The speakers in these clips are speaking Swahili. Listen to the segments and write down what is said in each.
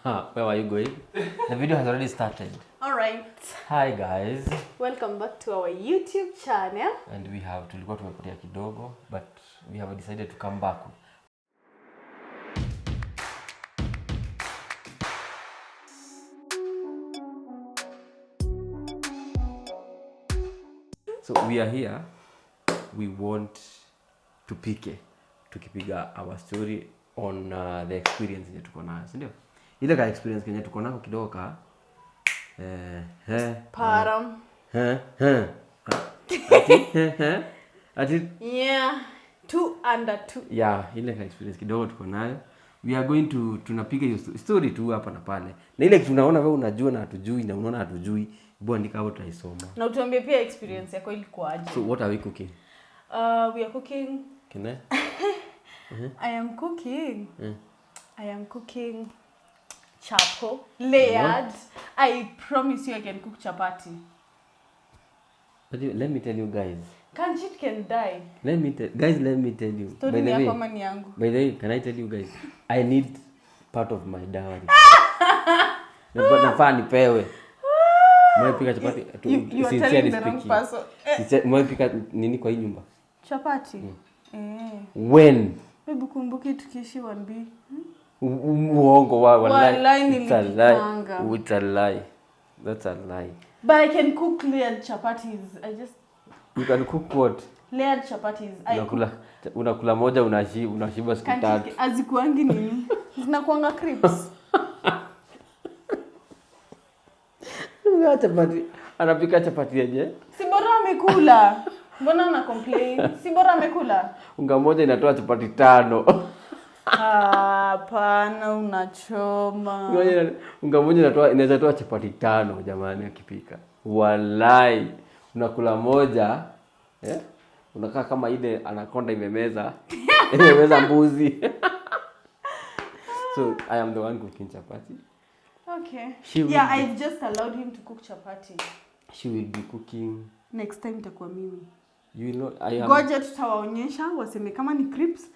Where are you going? The video has already started. Alright. Hi guys. Welcome back to our YouTube channel. And tulikuwa tumepotea kidogo, but we have decided to come back. So we are here. We want to tukipiga our story on the experience yenye tuko nayo, si ndio? Ile ka experience yenye tuko nako kidogo ka Param. Ati Yeah. 2 under 2. Yeah, ile ka experience kidogo tuko nayo. We are going to tunapiga hiyo story tu hapa na pale. Na ile kitu unaona wewe unajua na hatujui na unaona hatujui, hebu andika hapo tutaisoma. Na utuambie pia experience yako ilikuwaje. So what are we cooking? We are cooking. Can I? I am cooking. I am cooking chapo layered. What? I promise you I can cook chapati. But let me tell you guys. Can't it can die. Let me tell you. Story ni yako mani yangu. By the way, can I tell you guys? I need part of my dowry. Nafaa nipewe. Mwepika chapati. You are telling the wrong person. Mwepika nini kwa hii nyumba? Chapati. When? Hebu kumbuki tukiishi 1B. Uongo wallahi. It's a lie. That's a lie. But I can cook layered chapatis. You can cook what? Layered chapatis. Unakula moja unashiba siku tatu. Azikuangi nini? Zinakuanga crisps. Chapati. Anapika chapati aje? Si bora amekula. Mbona una complain? Si bora amekula. Unga moja inatoa chapati 5. Hapana, unachoma. Unga moja inaweza toa chapati 5 jamani akipika. Wallahi, unakula moja, unakaa kama ile anakonda imemeza mbuzi. So I am the one cooking chapati. Okay. I just allowed him to cook chapati. She will be cooking. Next time itakuwa mimi. You will not. I am. Goja tutawaonyesha waseme kama ni crisps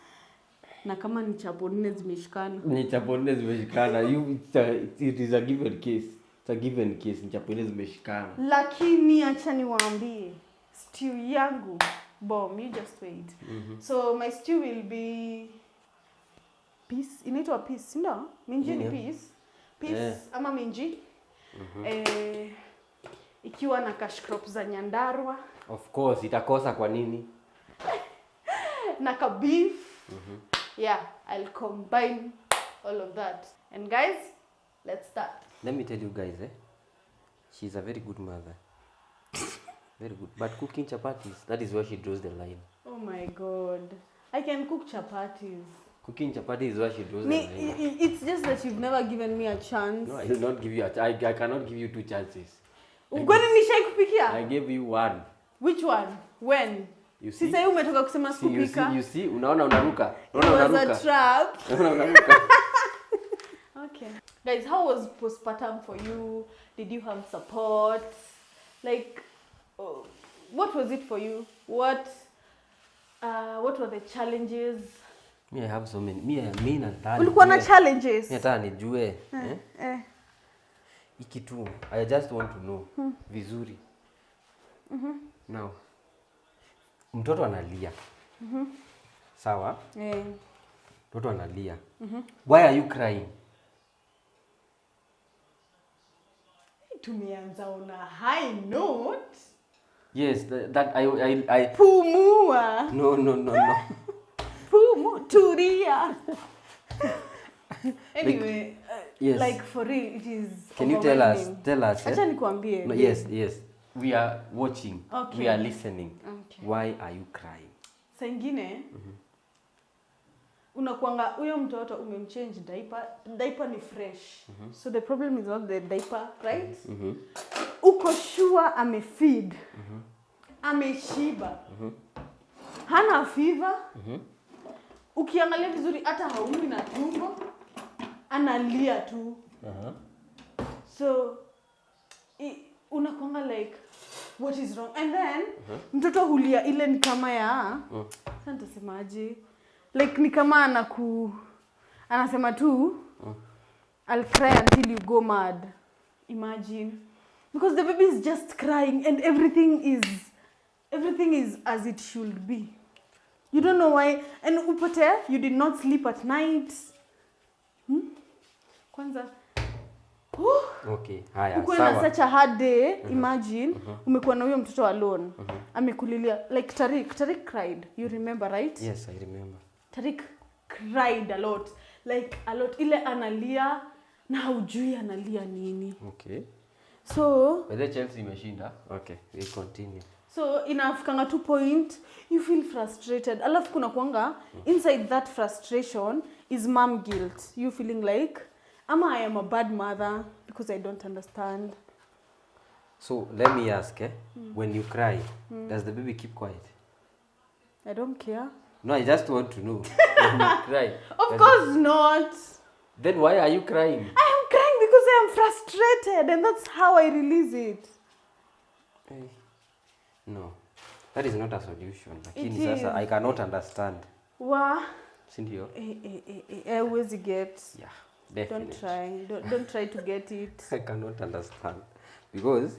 na kama ni chapo 4 zimeshikana. Ni chapo 4 zimeshikana. It is a given case. It's a given case. Ni chapo 4 zimeshikana. Lakini acha niwaambie stew yangu bomb, you just wait. So my stew will be peas. Inaitwa peas, no? Minji ni peas. Peas ama minji. Ikiwa na cash crop za Nyandarua. Of course, itakosa kwa nini? Na ka beef. Yeah, I'll combine all of that. And guys, let's start. Let me tell you guys, she's a very good mother. Very good. But cooking chapatis, that is where she draws the line. Oh my God. I can cook chapatis. Cooking chapati is where she draws the line. It's just that you've never given me a chance. No, I will not give you I cannot give you 2 chances. Kwani nishai kupikia? I gave you 1. Which one? When? You see? Sasa umetoka kusema sikupika. You see? Unaona unaruka. It was a trap. Unaruka. Okay. Guys, how was postpartum for you? Did you have support? Like, what was it for you? What were the challenges? Me, I have so many. Me na tani. Ulikuwa na challenges? Mimi hata nijue. Ikitu. I just want to know. Vizuri. Now. Mtoto analia. Sawa? Mtoto analia. Why are you crying? Tumeanza on a high note. Yes, that I Pumua. No. Turia. Anyway, yes. Like for real, it is. Can you tell us? Acha nikwambie. No, yes. We are watching. Okay. We are listening. Okay. Why are you crying? Saa ingine unakuanga huyo mtoto umemchange diaper ni fresh. So the problem is not the diaper, right? Uko sure amefeed. Ameshiba. Hana fever. Ukiangalia vizuri hata haumi na tumbo. Analia tu. So unakuanga like what is wrong? And then mtoto hulia ile ni kama ya sasa nitasemaje, like ni kama anasema tu I'll cry until you go mad. Imagine. Because the baby is just crying and everything is as it should be. You don't know why. And upate, you did not sleep at night. Kwanza. Okay, haya, uko na sawa. such a hard day, imagine, umekuwa na huyo mtoto alone. Amekulilia. Like Tariq cried. You remember, right? Yes, I remember. Tariq cried a lot. Like a lot. Ile analia na haujui analia nini. Okay. So, whether Chelsea imeshinda. Okay, we continue. So inafikanga 2 point, you feel frustrated. Alafu kuna kuanga, inside that frustration is mom guilt. You feeling like, I am a bad mother because I don't understand. So let me ask, when you cry, does the baby keep quiet? I don't care. No, I just want to know. When you cry. Of course not. Then why are you crying? I am crying because I am frustrated and that's how I release it. Hey. No, that is not a solution. It Lakini sasa is. I cannot understand. Wa? Sindio? I always get. Yeah, definitely. Don't try to get it. I cannot understand. Because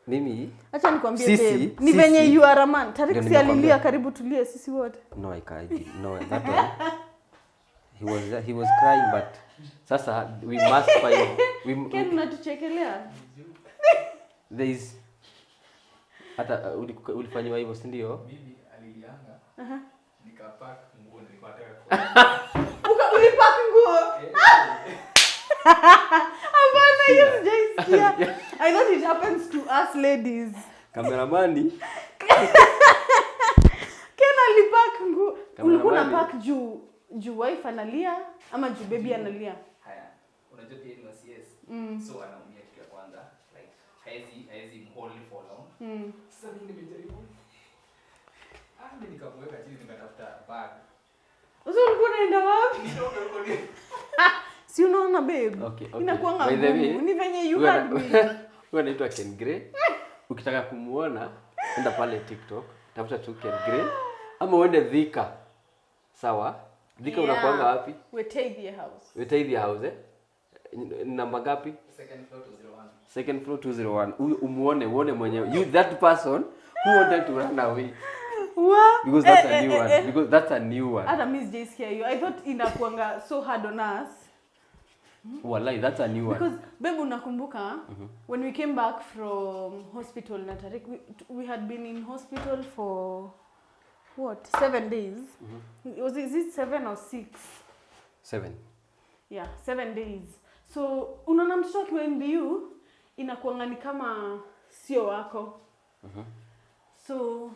mimi Acha nikwambie Sisi, babe. Ni venye sisi. you are a man. Tariq Ndio si nimekwambia. alilia karibu tulie sisi wote. no, I can't. No, that one. He was crying, but sasa we must find. Ken unatuchekelea? There is hata ulifanywa hivyo, si ndio? Mimi alilianga. Nikapack nguo nilikuwa nataka Ulipack nguo. Hapana, hiyo sijaisikia. I know it happens to us ladies. Kameramani. Ken alipack nguo. Cameraman. Ulikuwa unapack juu wife analia ama juu baby analia? haya. Unajua pia ni CS. So anaumia kitu ya kwanza. Like haezi hold for long. Sasa mimi nimejaribu. Mimi nikamweka chini nikatafuta bag. Uso ulikuwa unaenda wapi? Nitoka huko ni. Si unaona babe? Okay. Inakuanga By the way, ngumu. Ni venye you had me. Huyu anaitwa Ken Gray. Ukitaka kumuona, enda pale TikTok, tafuta tu Ken Gray ama uende Thika. Sawa? Thika unakuanga wapi? Wetaidia house. Wetaidia house. Namba ngapi? Second floor to 01. Second floor 201. Huyu uone mwenyewe. You that person who wanted to run away. What? Because that's a new one. Because that's a new one. Hata miss J scare you. I thought inakuanga so hard on us. Wallahi, that's a new one. Because babe unakumbuka when we came back from hospital na Tariq, we had been in hospital for what? 7 days. Is it 7 or 6? 7. Yeah, 7 days. So unaona mtoto akiwa NBU inakuanga ni kama sio wako. So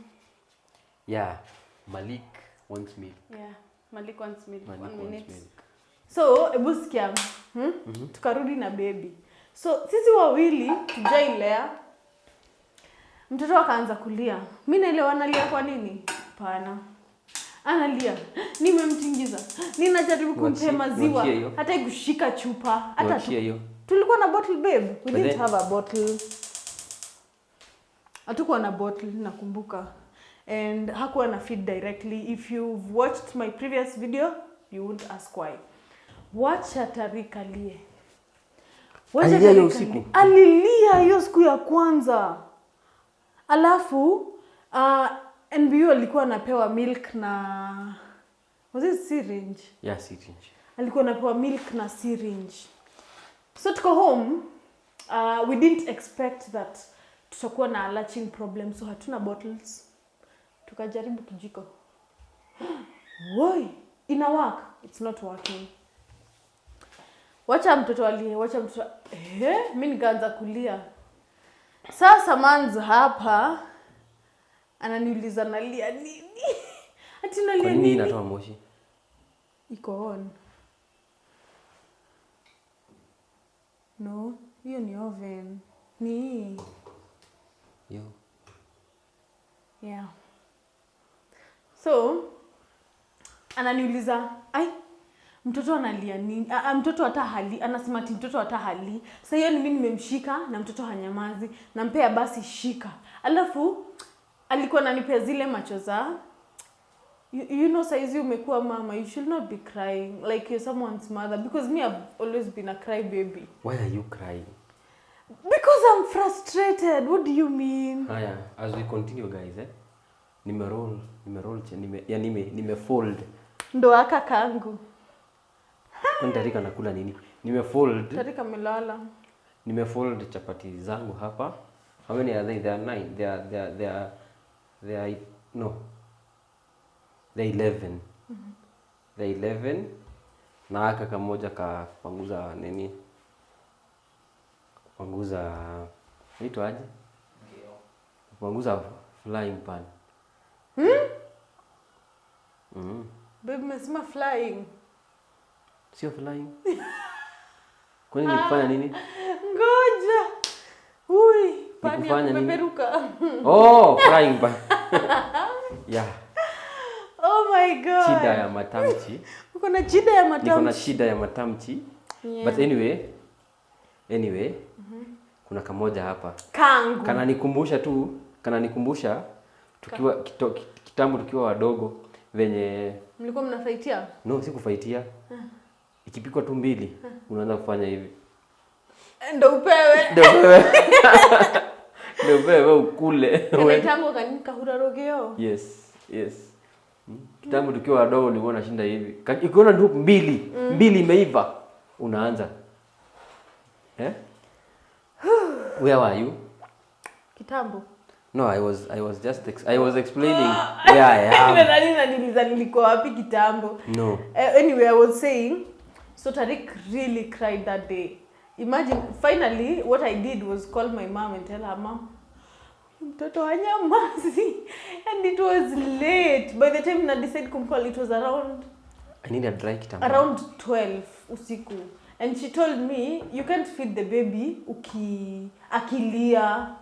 Yeah, Malik wants me. yeah, Malik wants milk. Malik 1 wants minute. milk. So ebu sikia, tukarudi na baby. So sisi wawili tujailea, mtoto akaanza kulia. Mimi naelewa analia kwa nini? Hapana. Analia. Nimemtingiza. Ninajaribu kumpea maziwa. Hata kushika chupa. Hata tulikuwa na bottle babe. We didn't have a bottle. Hatukuwa na bottle nakumbuka. And hakuwa na feed directly. If you've watched my previous video, you won't ask why. Wacha Tariq alie. Alilia hiyo usiku? Alilia hiyo siku ya kwanza. Alafu NBU alikuwa anapewa milk na was it syringe? Yeah, syringe. Alikuwa anapewa milk na syringe. So tuko home, we didn't expect that tutakuwa na latching problem, so hatuna bottles. Tukajaribu kijiko. Woi, ina work? It's not working. Wacha mtoto alie, mimi nikaanza kulia. Sasa manzo hapa ananiuliza nalia nini? Ati nalia nini? Kwa nini inatoa moshi? Iko on. No, hiyo ni oven. Ni. Yo. Yeah. So ananiuliza, mtoto analia nini? Mtoto hata hali, anasema ati mtoto hata hali. Sasa hiyo ni mimi nimemshika na mtoto hanyamazi, nampea basi shika. Alafu alikuwa ananipea zile macho za you know saizi umekuwa mama, you should not be crying like you're someone's mother, because me I've always been a cry baby. Why are you crying? Because I'm frustrated. What do you mean? Haya, as we continue guys, nimeroll nimefold. Ndo aka kangu. Kwani Tarika nakula nini? Nimefold. Tarika melala. Nimefold chapati zangu hapa. How many are they? There are 9. They are no. They 11. They 11. Na aka kamoja kapanguza nini? Kupanguza vitu aje? Kupanguza flying pan. Baby mesema flying. Sio flying. Kwani nikufanya nini? Ngoja. Ui, pani ya Nikufanya nini? kupeperuka. Oh, flying pan. Yeah. Oh my god. Shida ya matamchi. Uko na shida ya matamchi. Niko na shida ya matamchi. Yeah. But anyway, kuna kamoja hapa. Kangu. Kananikumbusha tukiwa kitambo tukiwa wadogo venye Mlikuwa mnafaitia? no, si kufaitia. Ikipikwa tu mbili, unaanza kufanya hivi. Ndo upewe. Ndio wewe ukule. Kanaitango kanika hurarogeo. Yes. Kitambo tukiwa wadogo ulikuwa unashinda hivi. Ikiona tu mbili imeiva, unaanza. Where were you? Kitambo. No, I was just explaining where I am. Niliza nilikuwa wapi kitambo. No. Anyway, I was saying, so Tariq really cried that day. Imagine, finally, what I did was call my mom and tell her, Mom, mtoto hanyamazi. And it was late. By the time I decided to call, it was around... I need a dry kitamba. Around 12 usiku. And she told me, you can't feed the baby akilia.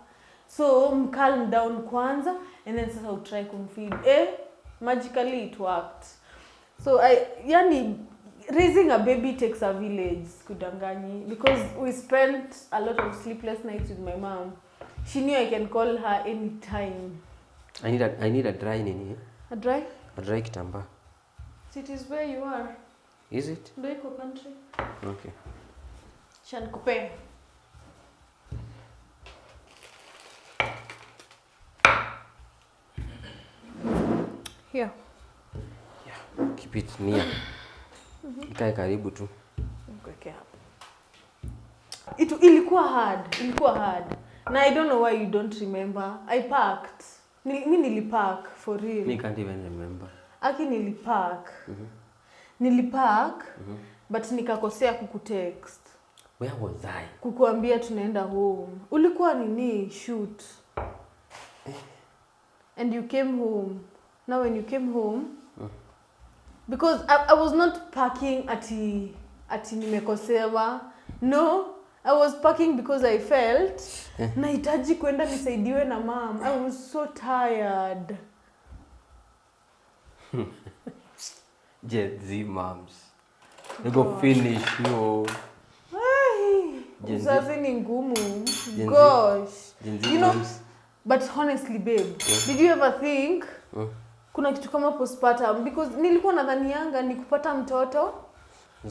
So, calm down kwanza, and then sasa utry kumfeed. Magically it worked. So, raising a baby takes a village, kudanganyi. Because we spent a lot of sleepless nights with my mom. She knew I can call her anytime. I need a dry nini? A dry? A dry kitamba. It is where you are. Is it? Do iko country? Okay. Shankupe. Here. Yeah. Keep it near. Ikae karibu tu. Kweke hapo. Ilikuwa hard. Na I don't know why you don't remember. I parked. Mimi nilipark for real. Me can't even remember. Aki nilipark. Nilipark, but nikakosea kukutext. Where was I? Kukuambia tunaenda home. Ulikuwa nini? Shoot. And you came home. Now when you came home, because I was not parking ati nimekosewa. No, I was parking because I felt nahitaji kwenda nisaidiwe na mom. I was so tired. Gen Z moms. They go finish you. Uzazi ni ngumu. Gen Z. Gosh. Gen Z You know, moms. but honestly babe, did you ever think kuna kitu kama postpartum? Because nilikuwa nadhanianga ni kupata mtoto,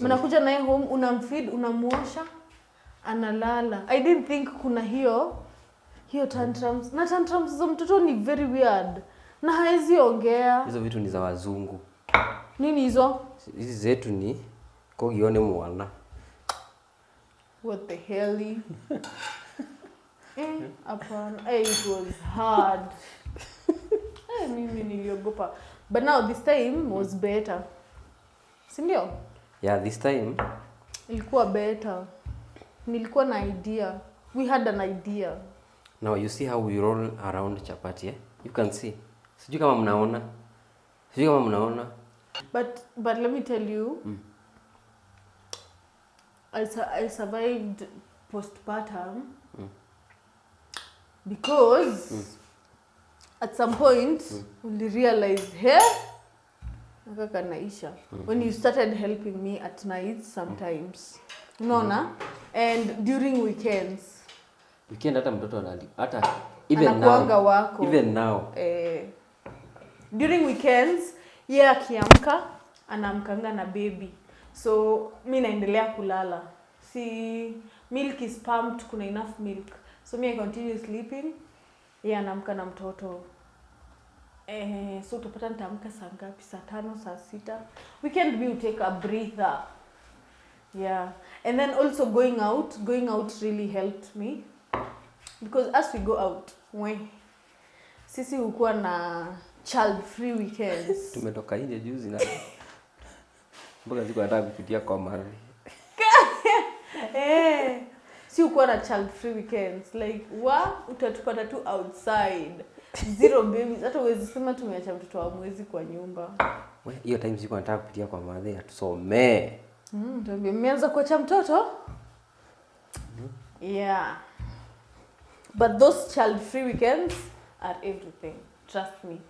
mnakuja naye home, unamfeed, unamuosha, analala. I didn't think kuna hiyo tantrums. Na tantrums za mtoto ni very weird. Na haezi ongea. Hizo vitu ni za wazungu. Nini hizo? Hizi zetu ni kogione mwana. What the hell? Apana. It was hard. Mimi niliogopa. But now this time was better. Si ndio? Yeah, this time Ilikuwa better. Nilikuwa na idea. We had an idea. now you see how we roll around chapati, eh? You can see. Sijui kama mnaona. But let me tell you, I survived postpartum because at some point we realized, nakaka naisha. When you started helping me at night sometimes, unaona, and during weekends. Weekend hata mtoto Anakuanga now. wako. Even now. During weekends, yeye akiamka anaamkanga na baby, so mi naendelea kulala. Si milk is pumped, kuna enough milk, so me I continue sleeping, yeye anaamka na mtoto. So utapata nitaamka saa ngapi? Saa 5, saa 6. Weekend we will take a breather. Yeah. And then also going out really helped me, because as we go out, sisi hukuwa na child free weekends. Tumetoka nje juzi na mpaka siku nataka kupitia kwa mari. Si hukuwa na child free weekends, like utatupata tu outside. Zero babies. Hata uwezi sema tumeacha mtoto wa mwezi kwa nyumba. Hiyo time siku nataka kupitia kwa mari atusomee. Ndio mmeanza kuacha mtoto? Yeah. But those child free weekends are everything. Trust me.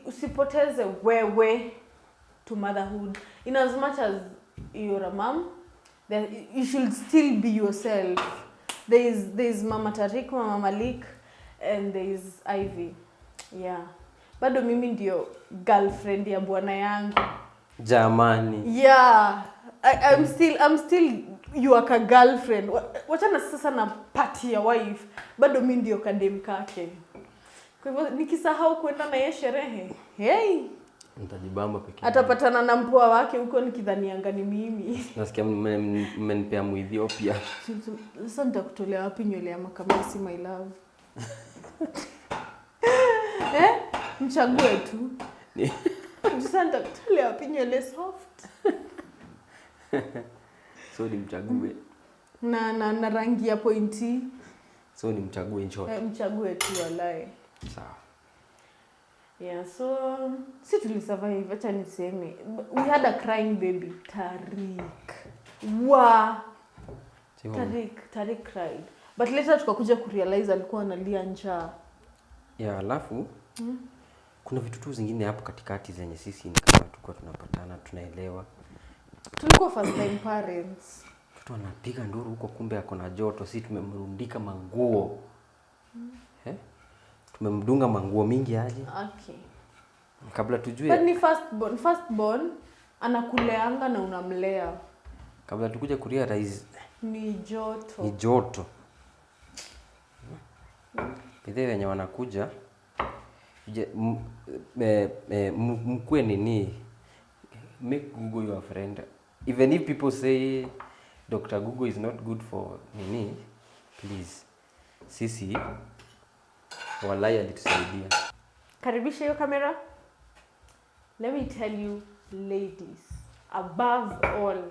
Usipoteze wewe to motherhood. In as much as you're a mom, then you should still be yourself. There is Mama Tarik, Mama Malik, and there is Ivy. Yeah. Bado mimi ndio girlfriend ya bwana yangu. Jamani. Yeah. I'm still you are a girlfriend. Wachana sasa na party ya wife. Bado mimi ndio kadem kake. Kwa hivyo nikisahau kwenda na yeye sherehe, Nitajibamba pekee. Atapatana na mpoa wake huko nikidhanianga ni mimi. Nasikia mmenipea Muethiopia. Sasa nitakutolea wapi nywele ya makamasi my love? Mchague tu. Sasa nitakutolea wapi nywele soft? So ni mchague. Na rangi ya pointi. So ni mchague in short. Mchague tu walai. Sawa. Yeah, so si tulisurvive, acha niseme. We had a crying baby, Tarik. Tarik cried. But later tukakuja kurealize alikuwa analia njaa. Yeah, alafu kuna vitu tu zingine hapo katikati zenye sisi ni kama tulikuwa tunapatana, tunaelewa. Tulikuwa first time parents. Mtu anapiga nduru huko, kumbe ako na joto, sisi tumemrundika manguo. Tumemdunga manguo mingi aje. Okay. Kabla tujue. But ni firstborn anakuleanga na unamlea. Kabla tukuje kurealize ni joto. Ni joto. Pidhe wenye wanakuja mkwe nini, make Google your friend. Even if people say Dr. Google is not good for nini, please, sisi walai alitusaidia. Karibisha hiyo kamera. Let me tell you ladies, above all,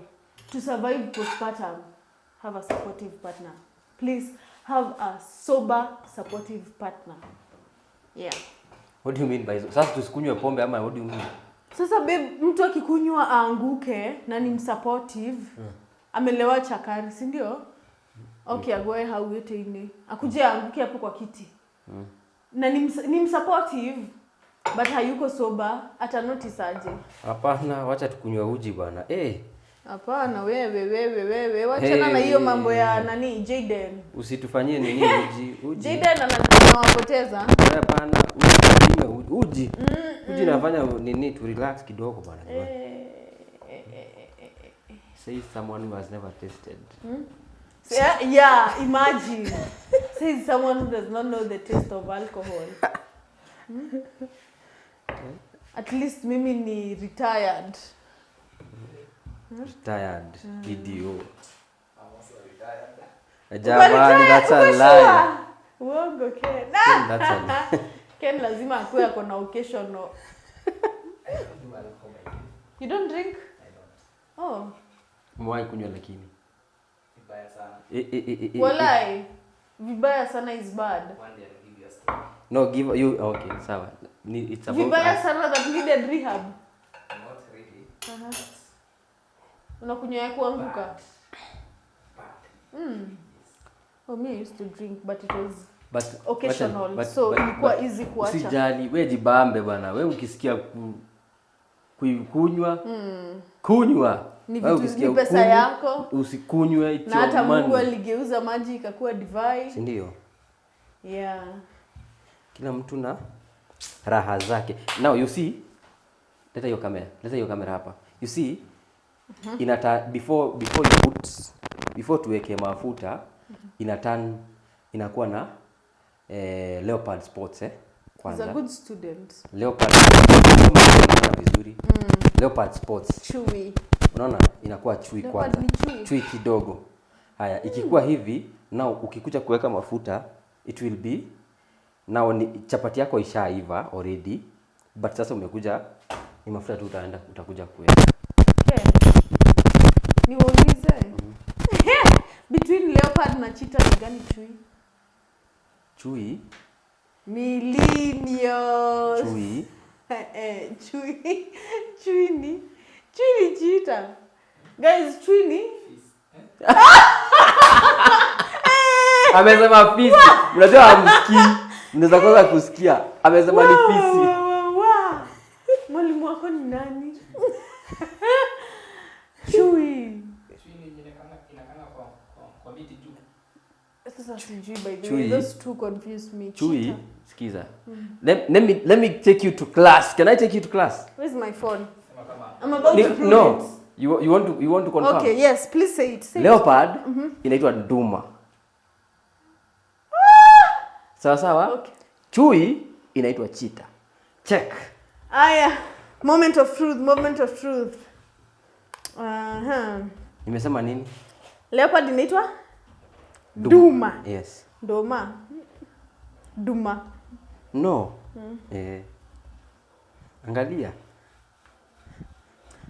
to survive postpartum, have a supportive partner. Please have a sober supportive partner. Yeah. What do you mean by so? Sasa tusikunywe pombe ama what do you mean? Sasa babe, mtu akikunywa aanguke na ni msupportive, amelewa chakari, si ndio? Okay, agoe hauete ine. Akuje aanguke hapo kwa kiti. Na ni msupportive, but hayuko sober, ata notice aje. Hapana, wacha tukunywe uji bwana. Hapana, wewe wachana na hiyo mambo ya nani Jaden. Usitufanyie nini uji. Jaden anawapoteza. Hapana, uji. Uji nafanya nini to relax kidogo bwana. Say someone who has never tasted. Yeah, imagine. Say someone who does not know the taste of alcohol. At least mimi ni retired. Retired video. I'm also retired. Jamani, that's a lie. Uongo Ken. That's a lie. Ken lazima akuwe ako na occasional. I don't do alcohol. You don't drink? I don't. Oh. Mwai kunywa lakini. Vibaya sana. Walai. Vibaya sana is bad. One day I'll give you a story. No, give you okay, sawa. It's about Vibaya sana that needed rehab. Not really. Unakunywa ya kuanguka. Bad. Oh, me I used to drink, but it was but occasional, so ilikuwa easy kuacha. Usijali, wewe jibambe bwana. Wewe ukisikia kunywa kunywa. Ni vitu ni pesa yako. Usikunywe it's na hata money. Mungu aligeuza maji ikakuwa divai. Si ndio? Yeah. Kila mtu na raha zake. Now you see, leta hiyo kamera hapa. You see, before tuweke mafuta, inakuwa na leopard spots kwanza. He's a good student. Leopard vizuri. Leopard spots. Chewy. Unaona inakuwa chui kwanza. Chui kidogo. Haya, ikikuwa hivi, now ukikuja kuweka mafuta, it will be now chapati yako ishaiva already, but sasa umekuja ni mafuta tu utakuja kuweka. Okay. Niulize. Between leopard na cheetah ni gani chui? Chui. Millennials. Chui. Chui ni cheetah. Guys, chui ni amesema fisi. Unajua hamsikii. Mnaweza kwanza kusikia. Amesema ni fisi. Mwalimu wako ni nani? Chui. Kwa miti juu. Sasa sijui by the way. Those two confuse me. Chui, sikiza. Let me take you to class. Can I take you to class? Where's my phone? I'm about to prove no. it. You want to confirm? Okay, yes, please say it. Leopard inaitwa nduma. Sawa? Okay. Chui inaitwa cheetah. Check. Aya, moment of truth. Nimesema nini? Leopard inaitwa duma. Yes. Duma. No. Angalia.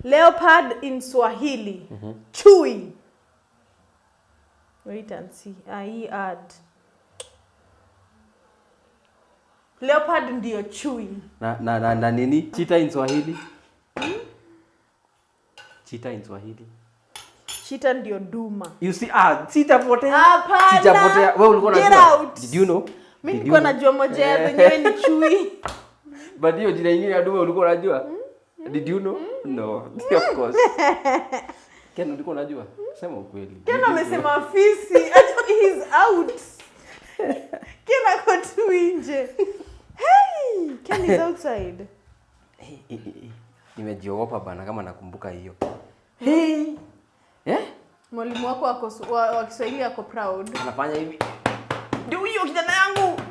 Leopard in Swahili. Chui. Wait and see. Add. Leopard ndio chui. Na nini? Cheetah in Swahili? Cheetah in Swahili. Cheetah ndio duma. You see, sitapotea. Hapana. Sitapotea. Wewe ulikuwa unajua? Did you know? Mimi nilikuwa najua moja ya zenyewe ni chui. But hiyo jina nyingine ya duma ulikuwa unajua? Did you know? No. Of course. Ken ulikuwa unajua? Sema ukweli. Ken amesema fisi. He's out. Ken ako tu nje. Hey, Ken is outside. Nimejiogopa bana kama nakumbuka hiyo. Hey. Mwalimu wako wa Kiswahili ako proud. Anafanya hivi. Ndio huyo kijana yangu.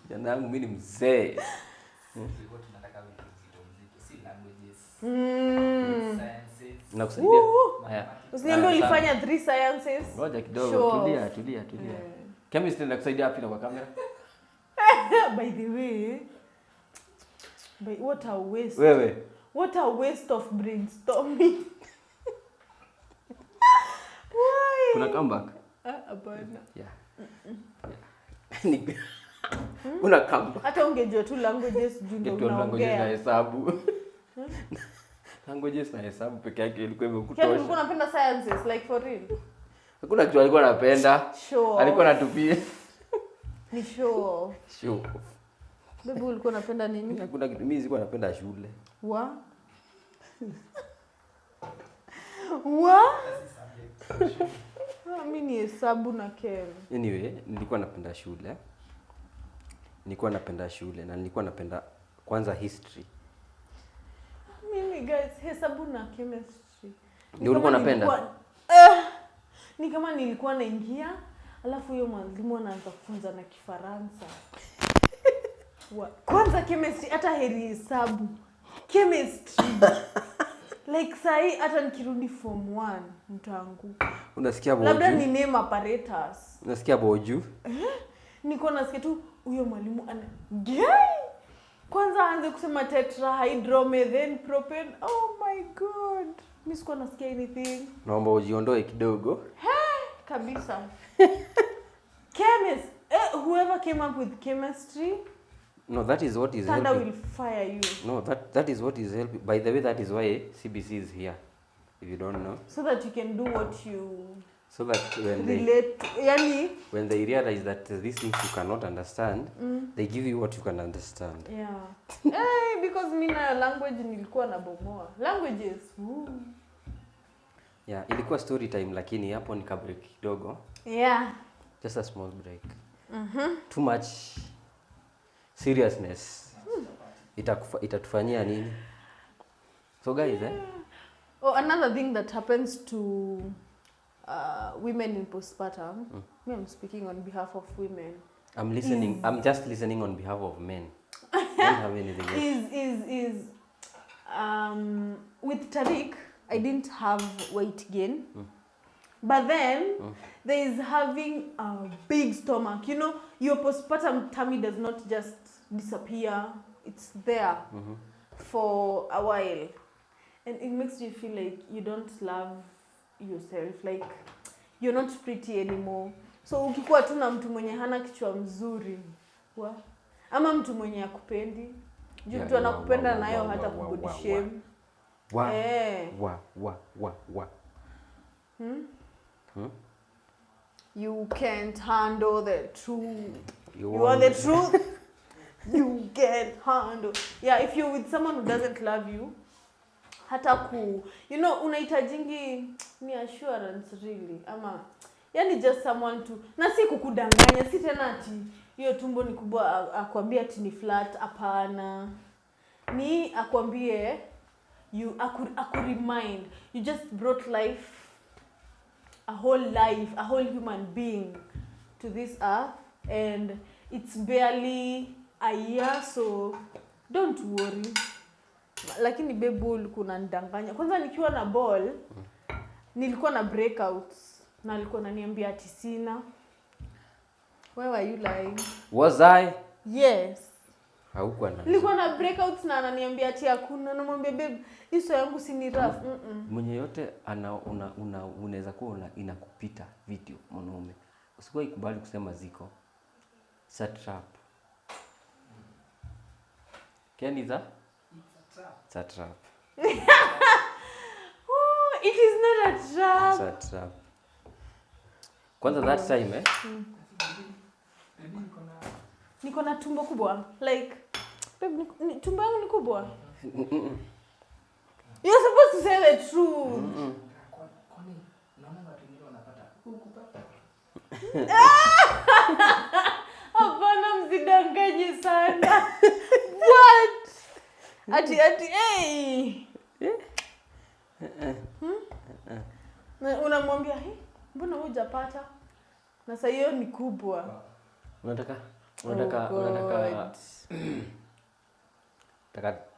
Kijana yangu mimi ni mzee. Nakusaidia. Haya. Usiniambie ulifanya 3 sciences. Ngoja kidogo, tulia. Chemistry nakusaidia wapi na kwa kamera? By the way, what a waste. Wewe. What a waste of brainstorming. Why? Kuna comeback? Hapana. Yeah. Una comeback. Hata ungejua tu languages juu ndio unaongea. Na hesabu. Languages na hesabu peke yake ilikuwa imekutosha. Kile ulikuwa unapenda sciences like for real? Hakuna kitu alikuwa anapenda. Sure. Alikuwa anatupia. Ni sure. Sure. Baby ulikuwa unapenda nini? Hakuna kitu mimi sikuwa napenda shule. Wa? Mimi ni hesabu na Ken. Anyway, nilikuwa napenda shule. Na nilikuwa napenda kwanza history. Mimi guys, hesabu na chemistry. Ndio ulikuwa unapenda? Ni kama nilikuwa naingia, alafu huyo mwalimu anaanza kufunza na Kifaransa. Kwanza chemistry hata heri hesabu. Chemistry. Like sai hata nikirudi form 1 mtaanguka. Unasikia boju? Labda ni name apparatus. Unasikia boju? Niko nasikia tu huyo mwalimu ana kwanza aanze kusema tetrahydromethane propane. Oh my god. Mimi sikuwa nasikia anything. Naomba ujiondoe kidogo. Kabisa. Chemist. Whoever came up with chemistry. No, that is what is Thunder helping. will fire you. No, that is what is helping. By the way, that is why CBC is here. If you don't know. So that you can do what you So that when they realize that these things you cannot understand, they give you what you can understand. Yeah. Because mimi na language nilikuwa na bomoa. Languages. Yeah, ilikuwa story time lakini hapo nika break kidogo. Yeah. Just a small break. Too much seriousness itatufanyia nini? So guys, Oh, another thing that happens to women in postpartum. I'm speaking on behalf of women. I'm just listening on behalf of men. I don't have anything else. Is with Tariq, I didn't have weight gain. But then there is having a big stomach. You know, your postpartum tummy does not just disappear. It's there for a while. And it makes you feel like you don't love yourself. Like, you're not pretty anymore. So ukikuwa tu na mtu mwenye hana kichwa mzuri. Ama mtu mwenye akupendi. Juu mtu anakupenda nayo hata kubody shame. You can't handle the truth. You are the truth. You can't handle. Yeah, if you're with someone who doesn't love you, hata you know, unahitajingi ni assurance really. Ama, yani just someone to, na si kukudanganya, si tena ati, hiyo tumbo ni kubwa, akwambie ati ni flat, apana. Ni akwambie, aku remind, you just brought life, a whole human being to this earth, and it's barely a year, so don't worry. Lakini babe kuna nidanganya. Kwanza nikiwa na ball, nilikuwa na breakouts, na alikuwa ananiambia ati sina. Why were you lying? Was I? Yes. Haukuwa na. Nilikuwa na breakouts na ananiambia ati hakuna. Namwambia babe, hizo yangu si ni rough. Mwenye yote unaweza kuwa inakupita video mwanaume. Usikuwa ikubali kusema ziko. It's a trap. Kiani za? It's a trap. Oh, it is not a trap. It's a trap. Kwanza that time niko na tumbo kubwa. Like, babe, tumbo yangu ni kubwa. You're supposed to say the truth. Kwani naona watu wengine wanapata hukupata. Hapana, msidanganye sana. What? Ati hey. Na unamwambia, mbona hujapata? Na sasa hiyo ni kubwa. Unataka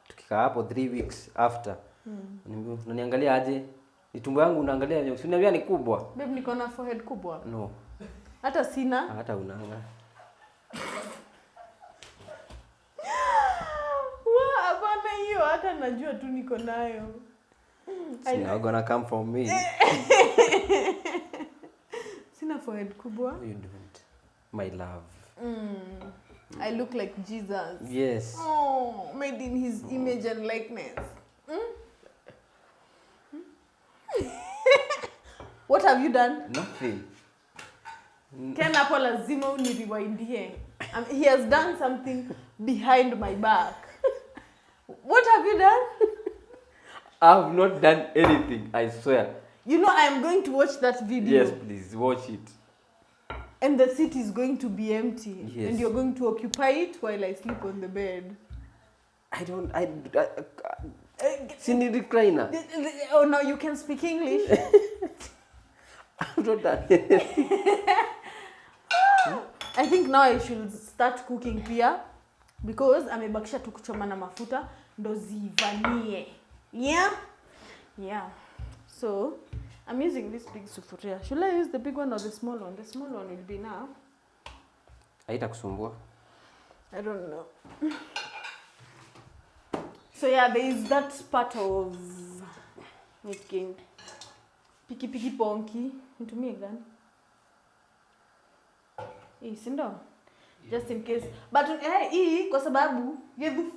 tukikaa hapo 3 weeks after. Unaniangalia aje? Ni tumbo yangu unaangalia aje? Usiniambia ni kubwa. Babe, niko na forehead kubwa. No. Hata sina. Hata unanga. Hapana hiyo, hata najua tu niko nayo. It's not gonna come from me. Sina forehead kubwa. You don't. My love. I look like Jesus. Yes. Oh, made in his image and likeness. What have you done? Nothing. Ken hapo lazima unirewindie. He has done something behind my back. What have you done? I have not done anything, I swear. You know I am going to watch that video. Yes, please, watch it. And the seat is going to be empty. Yes. And you're going to occupy it while I sleep on the bed. Sini recliner. Oh, now you can speak English. I've not done anything. I think now I should start cooking pia. Because amebakisha tu kuchoma na mafuta ndo zivanie. Yeah? Yeah. So, I'm using this big sufuria. Should I use the big one or the small one? The small one will be now. Haitakusumbua. I don't know. So yeah, there is that part of making piki ponky. Nitumie gani? Hii si ndo? Just in case. But hii kwa sababu yedu.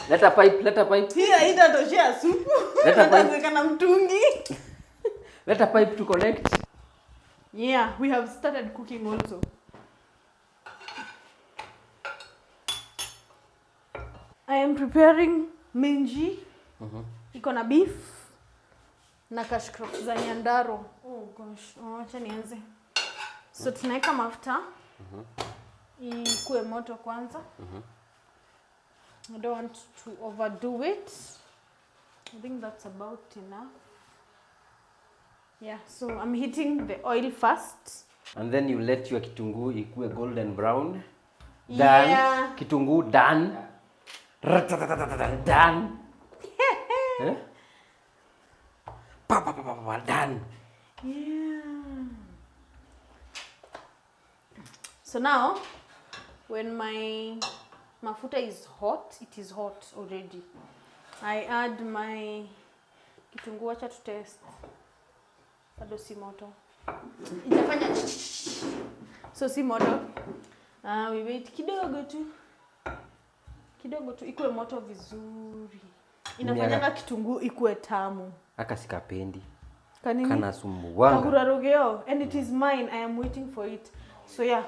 Leta pipe. Hii haitatoshea supu. Leta pipe. Nataka na mtungi. Leta pipe to connect. Yeah, we have started cooking also. I am preparing minji. Iko na beef na cash crops za Nyandaro. Oh gosh, acha nianze. So tunaweka mafuta. Ikue moto kwanza. I don't want to overdo it. I think that's about enough. Yeah, so I'm heating the oil first. And then you let your kitunguu ikue golden brown. Then Yeah. kitunguu done. Done. Eh? Done. Yeah. So now, when my mafuta is hot, it is hot already. I add my kitunguu, acha to taste. Bado si moto. Itafanya so si moto. We wait kidogo tu. Kidogo tu ikue moto vizuri. Inafanyanga kitunguu ikue tamu. Aka sikapendi. Kanini? Kana sumbuwanga. Kakurarogeo, and it is mine. I am waiting for it. So yeah.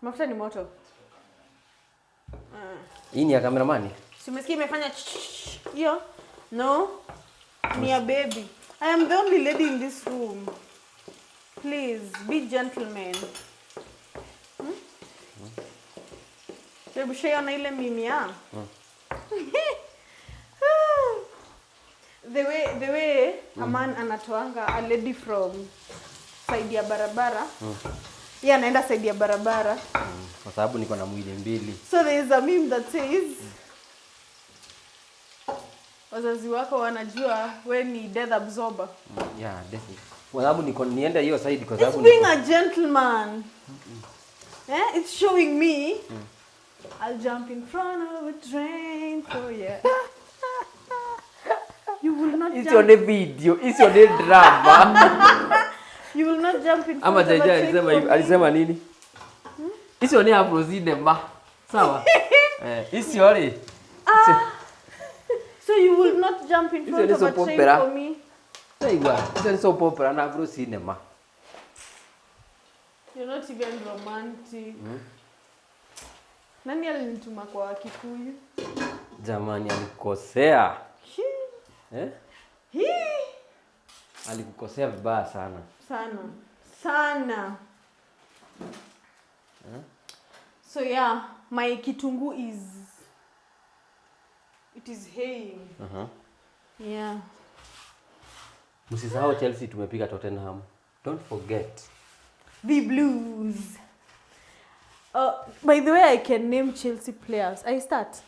Mafuta ni moto. Hii ni ya kameramani? Si umesikia imefanya hiyo? No. Ni ya baby. I am the only lady in this room. Please be gentlemen. Baby, shayona ile mimi ya. The way a man anatoanga a lady from side ya barabara. Yeah, anaenda side ya barabara. Kwa sababu niko na mwili mbili. So there is a meme that says wazazi wako wanajua we ni death absorber. Yeah, definitely. Kwa sababu niko nienda hiyo side kwa It's sababu being a gentleman. It's showing me I'll jump in front of a train for you. You will not it's jump. on a video, it's on a drama. You will not jump in front Ama of a jaja train. alisema nini? It's on a procedure. Sawa? It's on. So you will not jump in front of a train for me. It's so popular na Afro cinema. You're not even romantic. Nani alinituma kwa Kikuyu? Jamani alikosea. Hii. Alikukosea vibaya sana. Sana. So yeah, my kitunguu it is haying. Yeah. Msisahau Chelsea tumepiga Tottenham. Don't forget. The Blues. By the way, I can name Chelsea players. I start.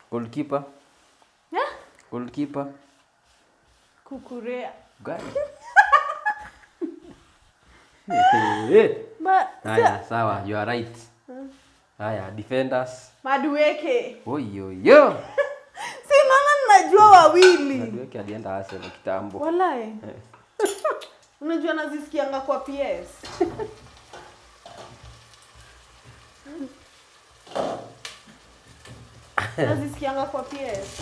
Goalkeeper. Yeah? Goalkeeper. Kukurea. Guy. But Haya, sawa, you are right. Haya, defenders. Madueke. Oyoyo. Si mama najua wawili. Madueke alienda Arsenal kitambo. Walai. Unajua nazisikianga kwa PS. Nazisikianga kwa PS.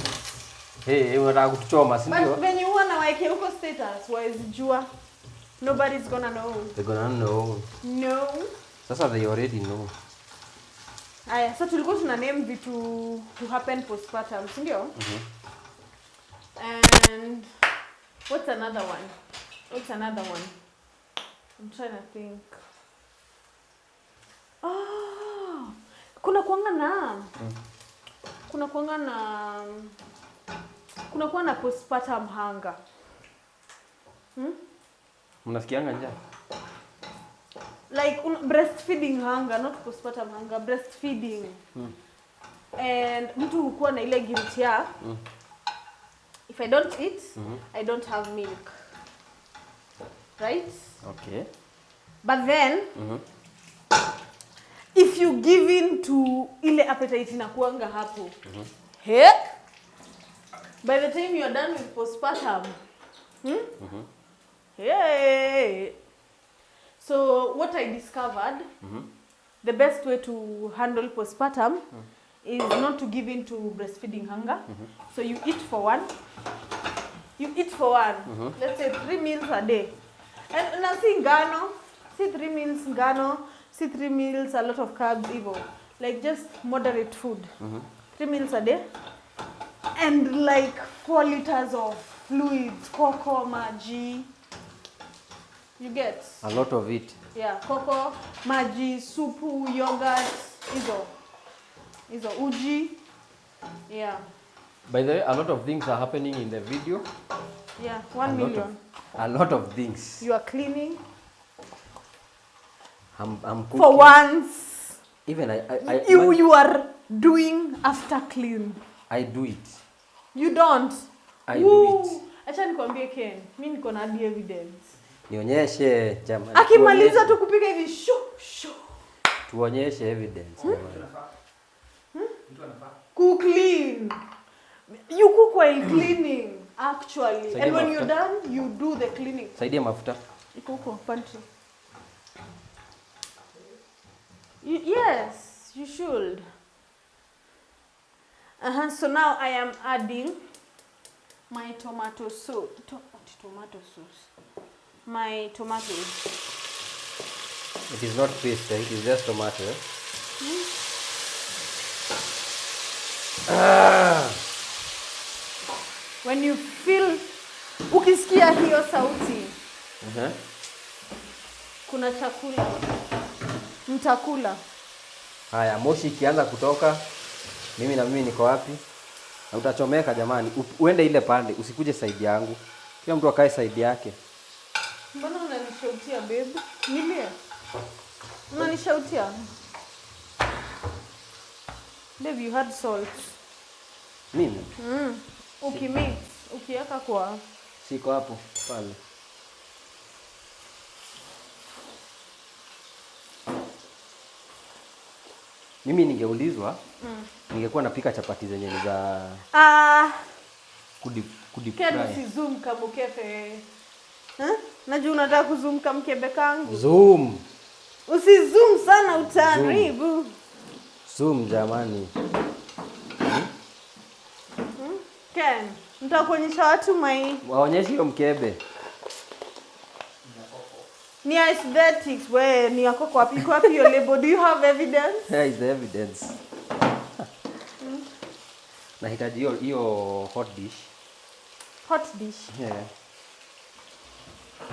Unataka kutuchoma, si ndio? But when you wanna waeke huko status, wazijua. Nobody's gonna know. They're gonna know. No. Sasa they already know. Aya, so tulikuwa tuna name vitu to happen postpartum, si ndio? And what's another one? I'm trying to think. Oh, kuna kuanga na postpartum hunger. Mnasikianga njaa? Like breastfeeding hunger, not postpartum hunger, breastfeeding. And mtu hukuwa na ile guilt ya if I don't eat, I don't have milk. Right? Okay. But then if you give in to ile appetite inakuanga hapo. By the time you are done with postpartum. So what I discovered, the best way to handle postpartum is not to give in to breastfeeding hunger. So you eat for one. Let's say 3 meals a day. And now see ngano, see 3 meals ngano, see 3 meals, a lot of carbs, evil. Like just moderate food. 3 meals a day. And like 4 liters of fluids, cocoa, maji. You get? A lot of it. Yeah, cocoa, maji, supu, yogurt, hizo uji. Yeah. By the way, a lot of things are happening in the video. Yeah, 1 million. A lot of things. You are cleaning. I'm cooking. For once. Even You are doing after clean. I do it. You don't. I do it. Acha nikwambie Ken, mimi niko na hadi evidence. Nionyeshe jamani. Akimaliza tu kupika hivi shu. Tuonyeshe evidence jamani. Mtu anafaa. Cook clean. You cook while cleaning actually. Saidia And when mafuta. you're done, you do the cleaning. Saidia mafuta. Iko huko pantry. Yes, you should. So now I am adding my tomato sauce. Tomato sauce. My tomatoes. It is not paste, it is just tomato. When you feel ukisikia hiyo sauti, kuna chakula. Mtakula. Haya, moshi ikianza kutoka, mimi niko wapi? Na utachomeka jamani. Uende ile pande, usikuje side yangu. Kila mtu akae side yake. Mbona unanishautia babe? Nilie. Unanishautia? Babe, you had salt. Mimi? Ukimix, ukiweka kwa Siko hapo pale. Mimi ningeulizwa, ningekuwa napika chapati zenye ni za kudip Ken, fry. usizoom kama ukefe. Najua unataka kuzoom kama mkebe kangu. Zoom. Usizoom sana utaharibu. Zoom jamani. Ken, nitakuonyesha watu Waonyeshe hiyo mkebe. ni aesthetics we ni yako kwa wapi hiyo label. Do you have evidence? Here is the evidence. Nahitaji hiyo hot dish. Hot dish. Yeah.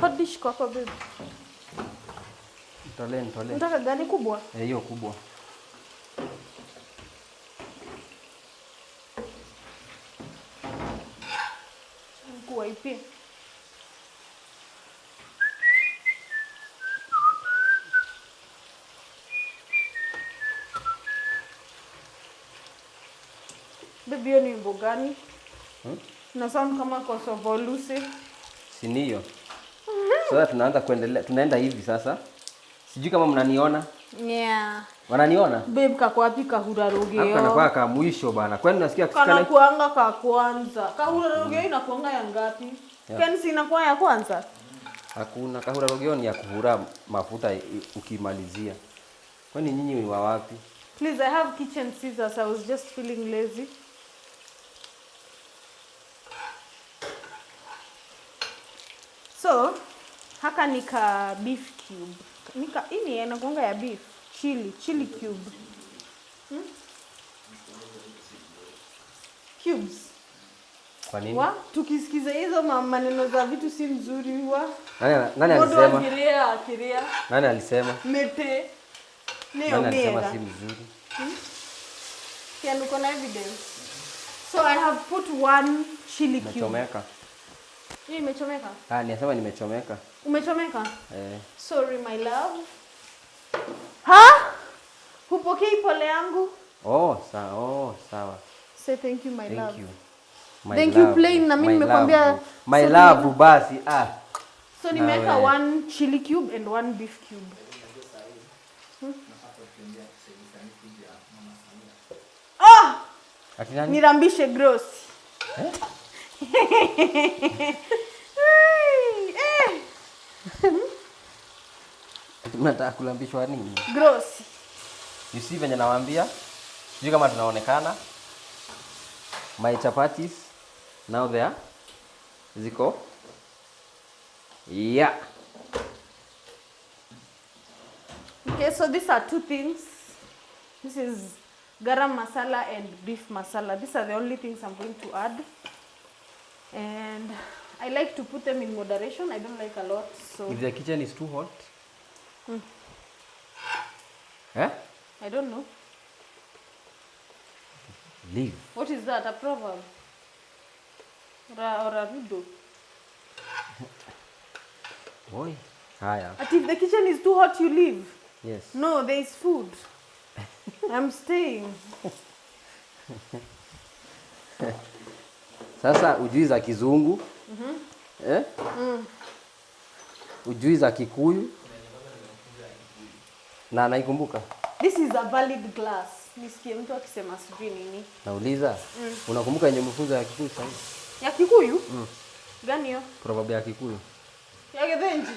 Hot dish kwa babe. Nitolee. Unataka gani kubwa? Hiyo kubwa. Kuwaipia. Baby, hiyo ni wimbo gani? Na sound kama Kosovo Lucy. Si ndio? Sasa tunaanza kuendelea. Tunaenda hivi sasa. Sijui kama mnaniona. Yeah. Wananiona? Babe, kako wapi kahura rogeo? Hapa kanakuwa ka mwisho bana. Kwani nasikia kana kuanga ka kwanza. Kahura rogeo inakuanga ya ngapi? Yeah. Kwani si inakuwa ya kwanza? Hakuna. Kahura rogeo ni ya kuhura mafuta ukimalizia. Kwani nyinyi ni wa wapi? Please, I have kitchen scissors. I was just feeling lazy. So, haka nika beef cube. Ini inakuanga ya beef. Chili cube. Cubes. Kwa nini? Tukisikiza hizo maneno za vitu si nzuri wa. Nani alisema? Akiria. Nani alisema? Mete. Nani alisema si mzuri? Pia niko na evidence. So I have put one chili cube. Nimechomeka. Hii imechomeka? Nisema nimechomeka. Umechomeka? Sorry my love. Hupokei pole yangu? Sawa. Say thank you my love. Thank you. Thank you plain na mimi nimekwambia my love basi So nimeweka one chili cube and one beef cube. Nirambishe gross. Unataka kulambishwa nini? Gross. You see venye nawaambia? Sijui kama tunaonekana. My chapatis now there. Ziko. Yeah. Okay, so these are two things. This is garam masala and beef masala. These are the only things I'm going to add. And I like to put them in moderation. I don't like a lot, so If the kitchen is too hot. Eh? I don't know. Leave. What is that? A proverb? Or a riddle? Boy. Haya. But if the kitchen is too hot, you leave. Yes. No, there is food. I'm staying. Sasa ujui za Kizungu. Eh? Ujui za Kikuyu. Na naikumbuka. This is a valid glass. Nisikie mtu akisema sijui nini. Nauliza. Unakumbuka yenye mfunzo ya Kikuyu sasa? Ya Kikuyu? Gani hiyo? Proverb ya Kikuyu. Ya Githinji.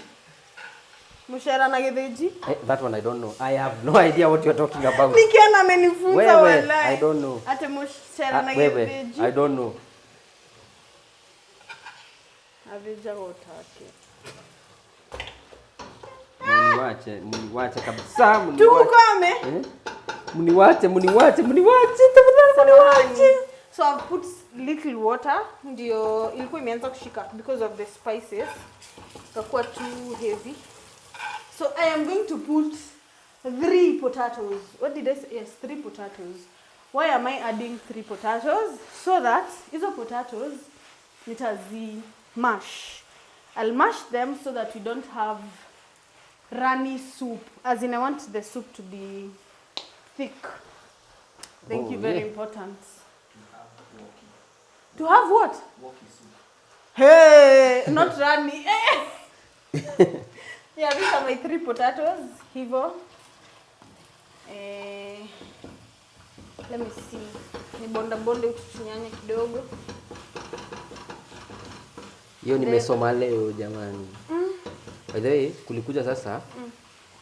Mushara na Githinji? That one I don't know. I have no idea what you're talking about. Nikiana amenifunza Wewe, wallahi. I don't know. Ate mushara na Wewe, Githinji. I don't know. Avija wotake. Mniwache kabisa. Tukukame. Mniwache tafadhali. So I've put little water ndio ilikuwa imeanza kushika because of the spices. Ikakuwa too heavy. So I am going to put 3 potatoes. What did I say? Yes, 3 potatoes. Why am I adding 3 potatoes? So that hizo potatoes nitazi mash. I'll mash them so that we don't have runny soup. As in, I want the soup to be thick. Thank you, very important. To have what? Walkie soup. Hey, not runny. Yeah, these are my 3 potatoes. Hivo. Let me see. Ni bonde utunyanya kidogo. Hiyo nimesoma leo jamani. By the way, kulikuja sasa.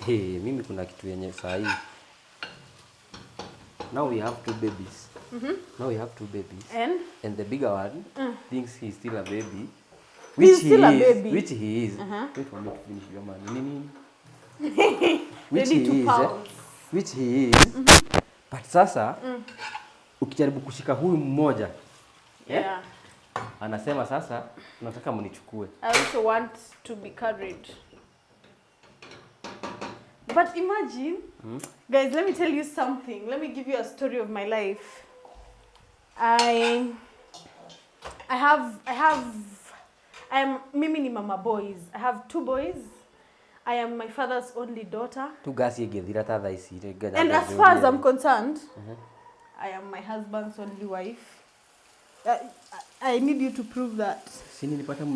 Mimi kuna kitu yenye saa hii. Now we have 2 babies. Now we have 2 babies. And the bigger one thinks he's still a baby. He's still a baby. Which he is. Wait for me to finish your man. Nini? Ready to pounce. Which he is. But sasa ukijaribu kushika huyu mmoja. Yeah. Anasema sasa nataka mnichukue. I also want to be carried. But imagine, guys, let me tell you something. Let me give you a story of my life. Mimi ni mama boys. I have 2 boys. I am my father's only daughter. And as far as I'm concerned, I am my husband's only wife. I need you to prove that.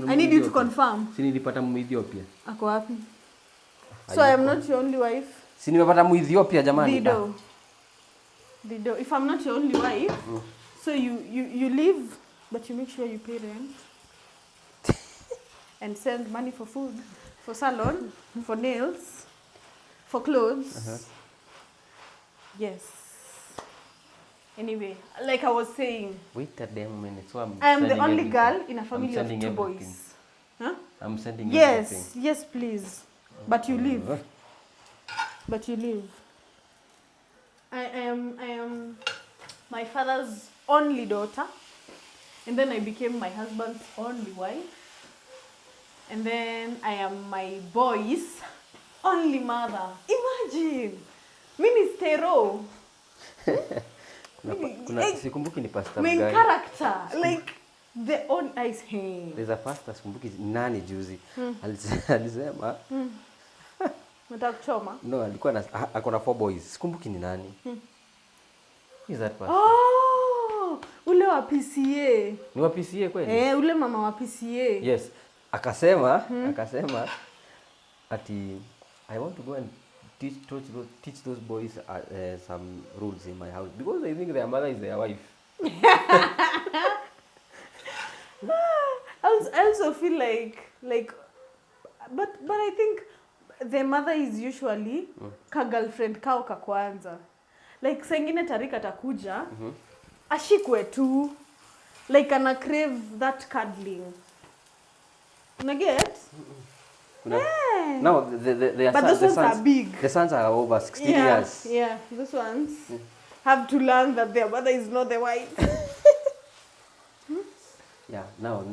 I need you to confirm. Si nilipata Mu-Ethiopia. Ako wapi? So I am not your only wife. Si nimepata Mu-Ethiopia jamani. Dido. If I'm not your only wife, so you live, but you make sure you pay rent and send money for food, for salon, for nails, for clothes. Yes. Anyway, like I was saying, wait a damn minute. So I am the only girl in a family of 2 boys. Huh? I'm sending everything. Yes, please. But you live. I am my father's only daughter, and then I became my husband's only wife, and then I am my boy's only mother. Imagine, ministero. Sikumbuki ni pastor main guy. character, like the own eyes hand. There's a pastor sikumbuki nani juzi. Alisema Nataka kuchoma. no, alikuwa akona 4 boys. Sikumbuki ni nani. Is that pastor? Oh, ule wa PCA. Ni wa PCA kweli? Ule mama wa PCA. Yes. Akasema ati I want to go and teach those boys some rules in my house because I think their mother is their wife. I also feel like but I think the mother is usually ka girlfriend kao ka kwanza. Like sengine Tarika atakuja ashikwe tu, like ana crave that cuddling. Una get? Now the but those ones are big. The sons are over 16 years. Yeah, those ones have to learn that their mother is not the wife. Yeah, now.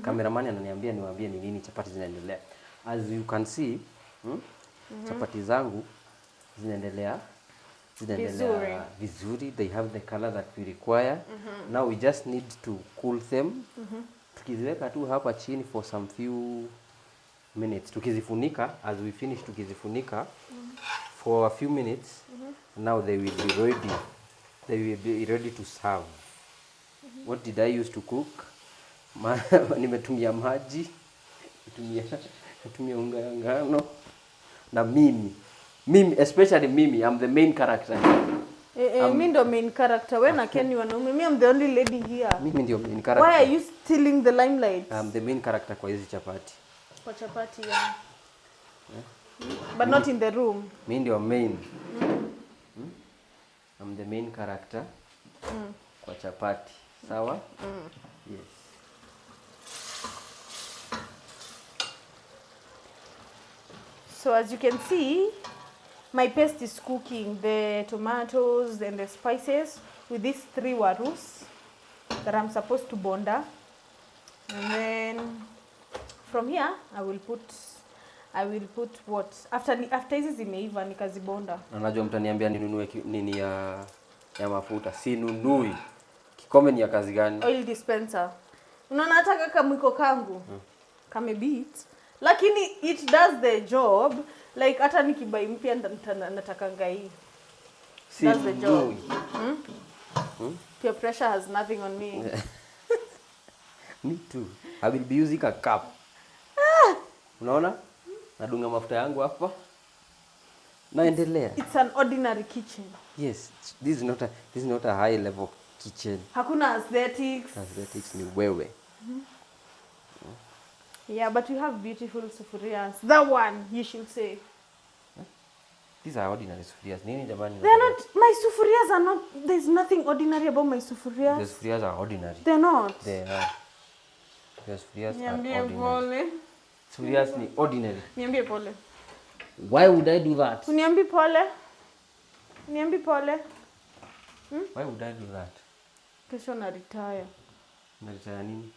Cameraman ananiambia niwaambie ni nini chapati zinaendelea. As you can see, chapati zangu zinaendelea vizuri. They have the color that we require. Now we just need to cool them. Tukiziweka tu hapa chini for some few minutes. Tukizifunika, as we finish tukizifunika for a few minutes, now they will be ready. They will be ready to serve. What did I use to cook? Nimetumia maji, nimetumia unga ya ngano na mimi especially mimi, I'm the main character. Mimi ndo main character. Wewe na Ken wanaume. Mimi I'm the only lady here. Mimi ndio main character. Why are you stealing the limelight? I'm the main character kwa hizi chapati. Kwa chapati yeah. But not in the room. Mimi ndio main. I'm the main character kwa chapati. Sawa? Yes. So as you can see, my paste is cooking the tomatoes and the spices with these 3 warus that I'm supposed to bonda. And then from here I will put what after hizi zimeiva nikazibonda. Na najua mtaniambia ninunue nini ya mafuta. Sinunui. Kikombe ni ya kazi gani? Oil dispenser. Unaona hata kaka mwiko kangu kame beat, lakini it does the job. Like hata nikibai mpya natakanga hii. Does the job. Peer pressure has nothing on me. Me too. I will be using a cup. Unaona? Nadunga mafuta yangu hapa. Naendelea. It's an ordinary kitchen. Yes, this is not a high level kitchen. Hakuna aesthetics. Aesthetics ni wewe. Yeah, but you have beautiful sufurias. That one, you should say. These are ordinary sufurias. Nini jamani? They're not, my sufurias are not, there's nothing ordinary about my sufurias. The sufurias are ordinary. They're not. They are. The sufurias are Niambie ordinary. pole. Sufurias ni ordinary. Niambie pole. Why would I do that? Uniambi pole. Niambi pole. Why would I do that? Kesho na retire Retire nini?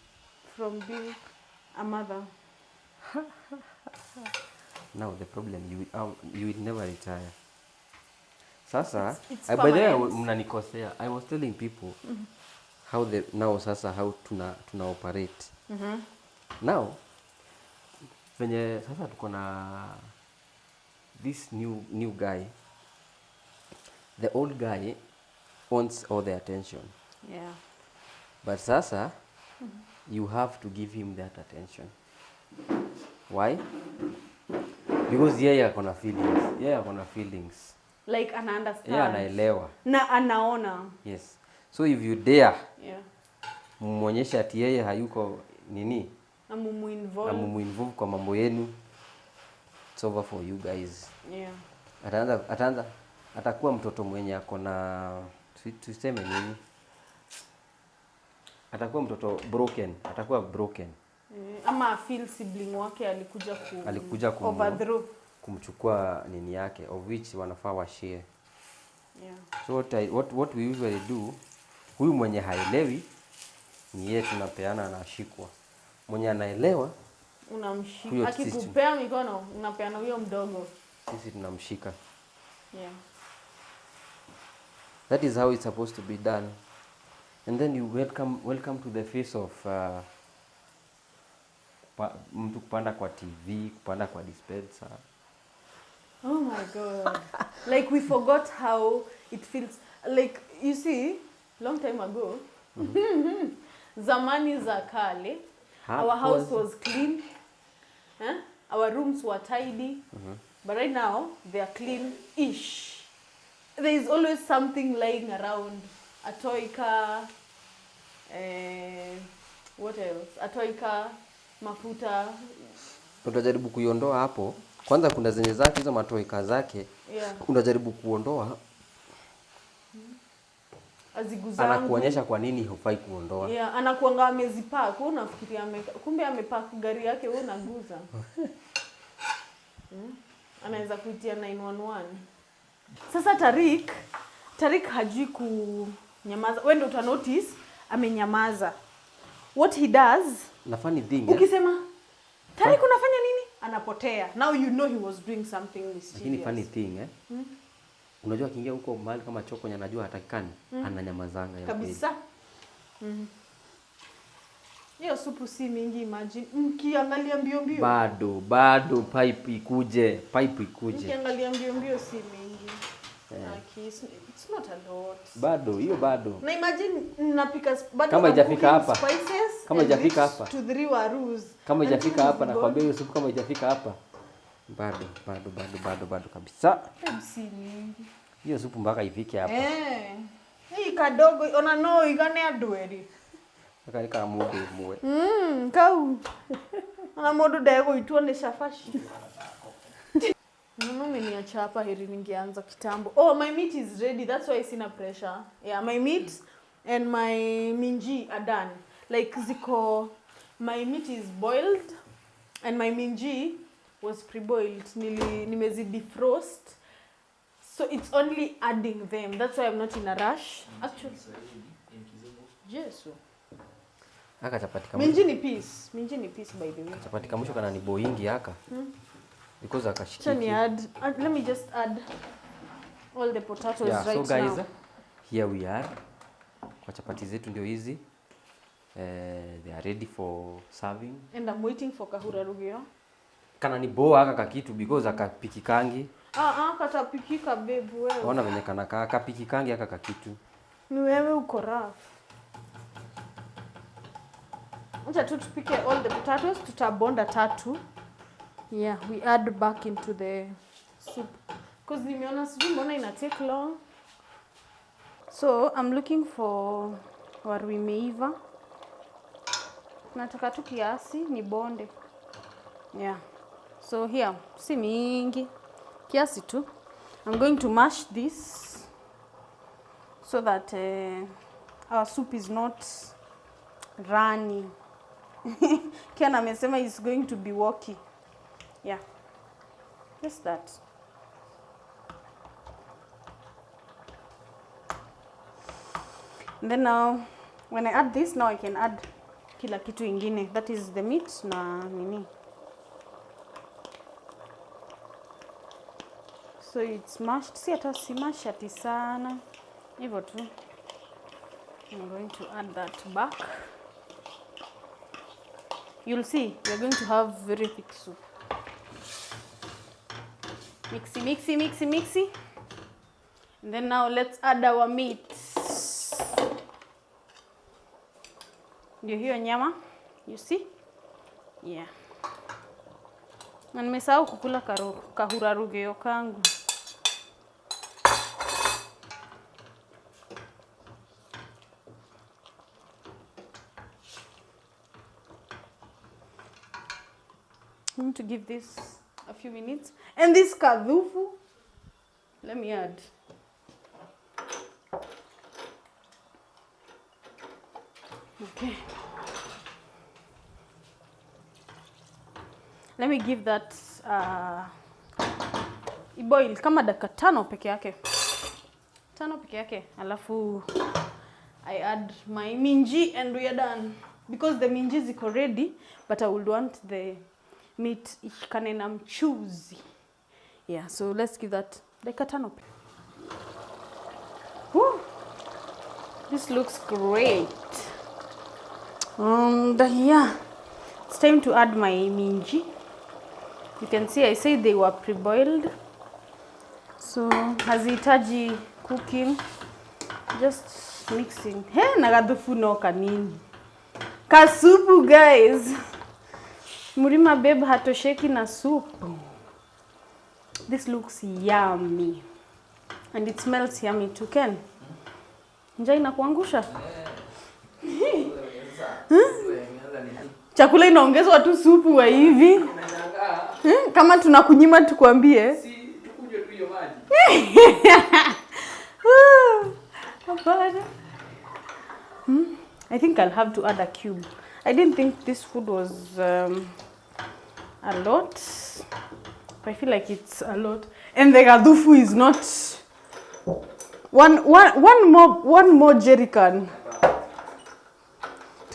from being a mother. Now the problem, you will never retire. Sasa, It's by the way, permanent. mnanikosea. I was telling people how tuna operate. Now, venye sasa tuko na this new guy. The old guy wants all the attention. Yeah. But sasa, you have to give him that attention. Why? Because yeye ako na feelings. Like ana understand. Yeye anaelewa. Na anaona. Yes. So if you dare Yeah. muonyesha ati yeye hayuko nini? Na mumu involve kwa mambo yenu. It's over for you guys. Yeah. Atakuwa mtoto mwenye ako na tuseme nini? Atakuwa mtoto broken. Ama feel sibling wake alikuja overthrow kumchukua nini yake, of which wanafaa wa share. Yeah. So what we usually do, huyu mwenye haelewi ni yeye tunapeana na ashikwa. Mwenye anaelewa unamshika, akikupea mikono unapeana huyo mdogo. Sisi tunamshika. Yeah. That is how it's supposed to be done. And then you welcome to the face of mtu kupanda kwa TV, kupanda kwa dispenser. Oh my God. Like we forgot how it feels. Like you see, long time ago, zamani za kale, our house was clean. Our rooms were tidy. But right now, they are clean-ish. There is always something lying around. A toy car, what else? A toy car, mafuta. Utajaribu kuiondoa hapo. Kwanza kuna zenye zake hizo matoika zake. Yeah. Unajaribu kuondoa. Aziguzangu. Anakuonyesha kwa nini hufai kuondoa. Yeah, anakuanga amezipark. Wewe unafikiria kumbe amepark gari yake wewe unaguza. Anaweza kuitia 911. Sasa Tarik hajui kunyamaza. Wewe ndio uta notice amenyamaza. what he does, Na funny thing. ukisema Tariq unafanya nini? Anapotea. Now you know he was doing something mischievous. Lakini funny thing unajua akiingia huko mahali kama choko anajua hatakikani, ananyamazanga ya kabisa. Hiyo supu si mingi, imagine. Mkiangalia mbio mbio. Bado pipe ikuje. Mkiangalia mbio mbio si mingi. It's not a lot. Bado. Na imagine napika bado kama haijafika hapa. Kama haijafika hapa. To 3 warus. Kama haijafika hapa nakwambia hiyo supu kama haijafika hapa. Bado kabisa. Si mingi. Hiyo supu mpaka ifike hapa. Hii kadogo ona no igane adweri. Aka mudu muwe. Kau. Ana modu dego ituone shafashi. Mimi niacha hapa heri ningeanza kitambo. Oh, my meat is ready. That's why sina pressure. Yeah, my meat and my minji are done. Like my meat is boiled and my minji was pre-boiled. Nimezi defrost. So it's only adding them. That's why I'm not in a rush. Actually, yes. Aka chapati kama Minji ni piece by the way. Chapati kama kana ni boingi haka. Because akashikiki. Let me just add all the potatoes right now. So guys, here we are. Kwa chapati zetu ndio hizi. They are ready for serving. And I'm waiting for Kahura Rugio. Kana ni boa haka kakitu because akapikikangi. Katapikika babe wewe. Unaona venye kana akapikikangi haka kakitu. Ni wewe uko rough. Acha tu tupike all the potatoes, tutabonda 3. Yeah, we add back into the soup. Because nimeona sijui mbona ina take long. So, I'm looking for waru imeiva. Nataka tu kiasi ni bonde. Yeah. So here, si mingi. Kiasi tu. I'm going to mash this so that our soup is not runny. Ken amesema is going to be walky. Yeah. Just that. And then now, when I add this, now I can add kila kitu ingine. That is the meat na nini. So it's mashed. Si hata si mash ati sana. Hivyo tu. I'm going to add that back. You'll see, we're going to have very thick soup. Mixy. And then now let's add our meat. Ndio hiyo nyama, you see? Yeah. Na nimesahau kukula Kahura Rugio kangu. I'm going to give this a few minutes. And this kadhufu, let me add. Okay. Let me give that boil kama dakika 5 peke yake. 5 peke yake. Alafu I add my minji and we are done. Because the minji is ready, but I would want the meat ishikane na mchuzi. Yeah, so let's give that dakika 5. Woo! This looks great. And yeah, it's time to add my minji. You can see I said they were pre-boiled. So, hazihitaji cooking. Just mixing. Hey, nagadhufu no kanini. Kasupu, guys. Murima babe hatosheki na supu. This looks yummy. And it smells yummy too, Ken. Njaa inakuangusha? Chakula inaongezwa tu supu wa hivi. Kama tunakunyima tukwambie. Si tukuje tu hiyo maji. I think I'll have to add a cube. I didn't think this food was a lot. But I feel like it's a lot. And the gadhufu is not one more jerrycan.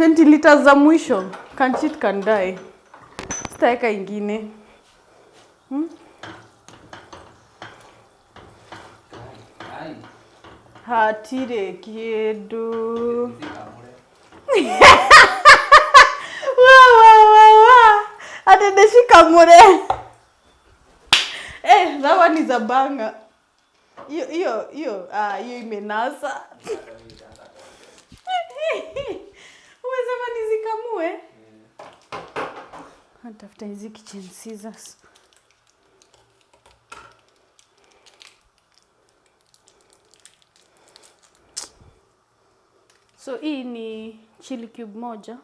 20 liters za mwisho. Can cheat can die. Sitaweka ingine. Ai. Hatire kiedu. Atendeshika mure. That one is a banger. Hiyo imenasa. Umesema nizikamue? Natafuta hizi kitchen scissors. So hii ni chili cube moja.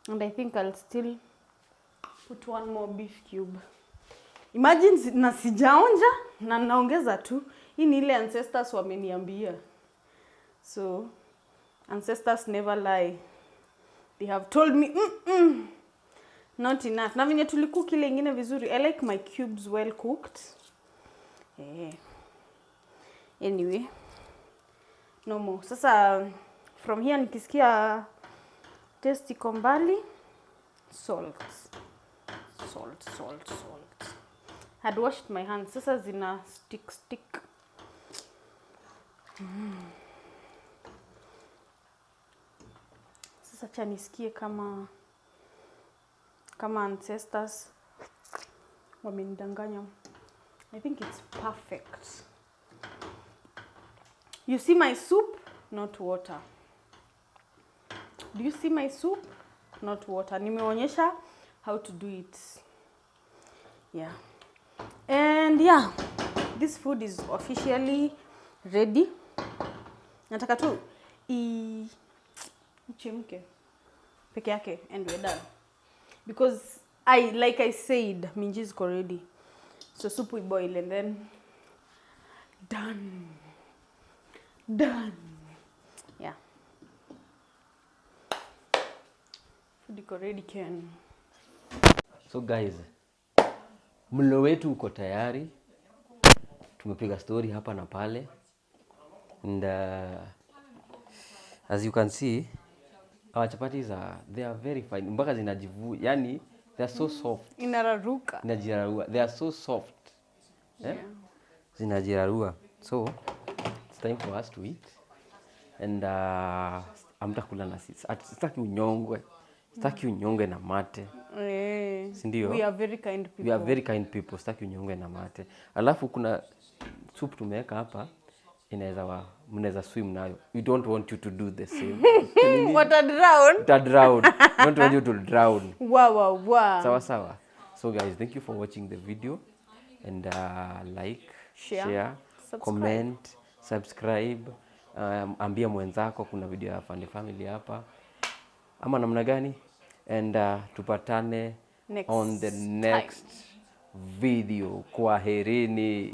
And I think I'll still put one more beef cube. Imagine na sijaonja na naongeza tu. Hii ni ile ancestors wameniambia. So ancestors never lie. They have told me not enough. Na venye tulikook ile ingine vizuri. I like my cubes well cooked. Anyway. No more. Sasa from here nikisikia taste iko mbali. Salt. Had washed my hands. Sasa zina stick. Sasa acha nisikie kama ancestors wamenidanganya. I think it's perfect. You see my soup, not water. Do you see my soup? Not water. Nimeonyesha how to do it. Yeah. And yeah, this food is officially ready. Nataka tu ichemke peke yake and we're done. Because like I said, minji is ready. So soup we boil and then done. Yeah. Food iko ready Ken. So guys, mlo wetu uko tayari. Tumepiga story hapa na pale. And as you can see, our chapatis they are very fine. Mpaka zinajivu, yani they are so soft. Inararuka. Inajirarua. They are so soft. Yeah. Zinajirarua. So it's time for us to eat. And amtakula na sisi. Sitaki unyongwe. Sitaki unyongwe na mate. Sindio? We are very kind people. We are very kind people. Sitaki unyongwe na mate. Alafu kuna soup tumeweka hapa. Mnaweza swim nayo. We don't want you to do the same. Drown. Don't want you to drown. Wow. Sawa. So guys, thank you for watching the video. And like, share, comment, subscribe. Ambia mwenzako kuna video ya Funny Family hapa. Ama namna gani? And tupatane on the next video. Kwaherini.